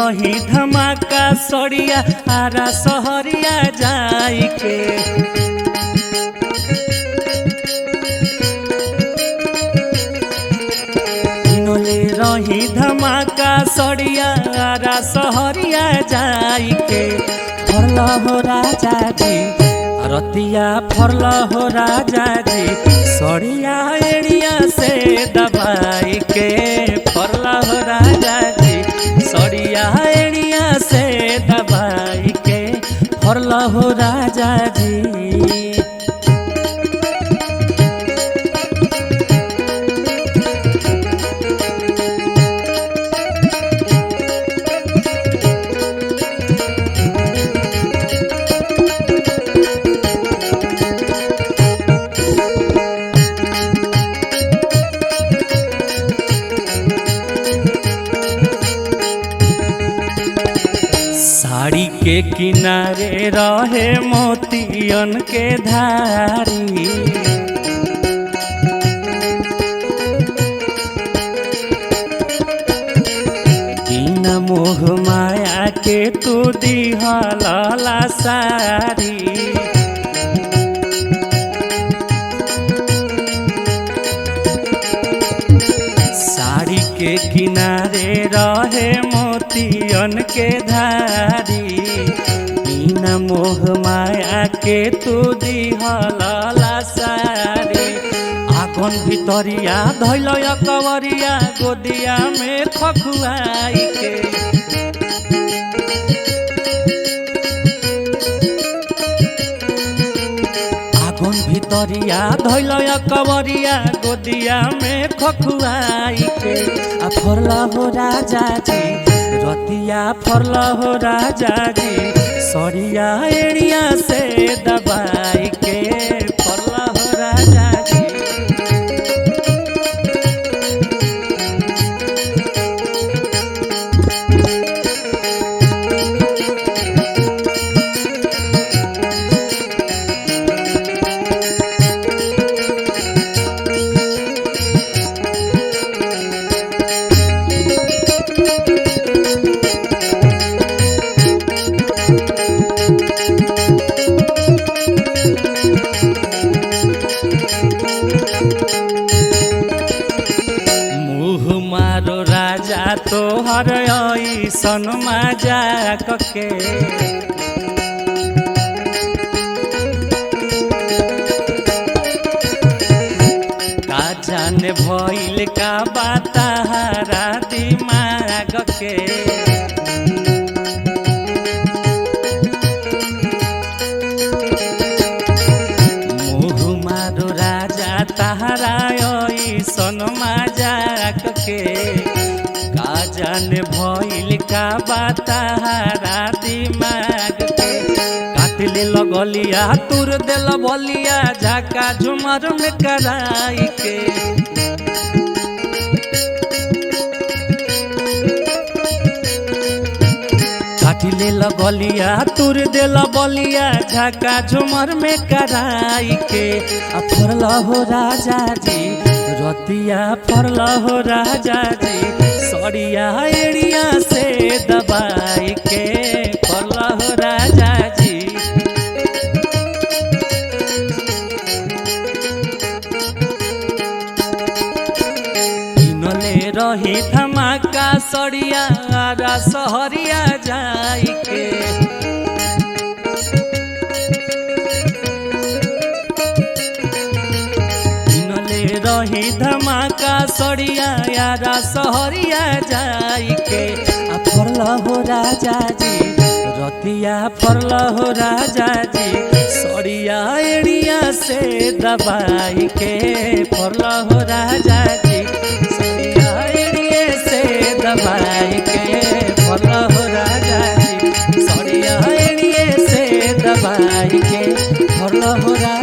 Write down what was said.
रही धमाका सड़िया आरा सहरिया जाई के। किनले रही धमाका सड़िया आरा सहरिया जाई के। फरला हो राजा जी रतिया फरला हो राजा जी सड़िया एड़िया से दबाई के। फरला हो राजा जी सड़िया एड़िया से दबाई के। फरला हो राजा जी। साड़ी के किनारे रहे मोतियन के धारी। बिना मोह माया के तू दिहला सारी। साड़ी के किनारे रहे मोतियन के धारी। बिना मोह माया के तू दिहला सारी। आगन भितरिया धैल कवरिया गोदिया में खखुआई के। आगन भितरिया धैल कवरिया गोदिया में खखुआई के। आ फरला हो राजा जी रतिया फरला हो राजा जी सड़िया एड़िया से दबाई के। फरला हो राजा जी। तोहर ऐसन मजाक के। का जाने भइल का बताहारा दिमाग के। मुँह मारो राजा तहरा ऐसन मजाक के। का जाने भइल का बताहारा दिमाग के। काट ले लगलिया तुर देल बलिया झाका झुमर में कराई के। काट ले लगलिया तुर देल बलिया झाका झुमर में कराई के। आ फरला हो राजा जी रतिया फरला हो राजा जी सड़िया एड़िया से दबाई के। फरला हो राजा जी। किनले रही धमाका सड़िया आरा सहरिया जाई के। रही धमाका सड़िया यारा सहरिया जाई के। आ फरला हो राजा जी रतिया फरला हो राजा जी सड़िया एड़िया से दबाई के। फरला हो राजा जी सड़िया एड़िया से दबाई के। फरला हो राजा जी सड़िया एड़िया से दबाई के। फरला हो राजा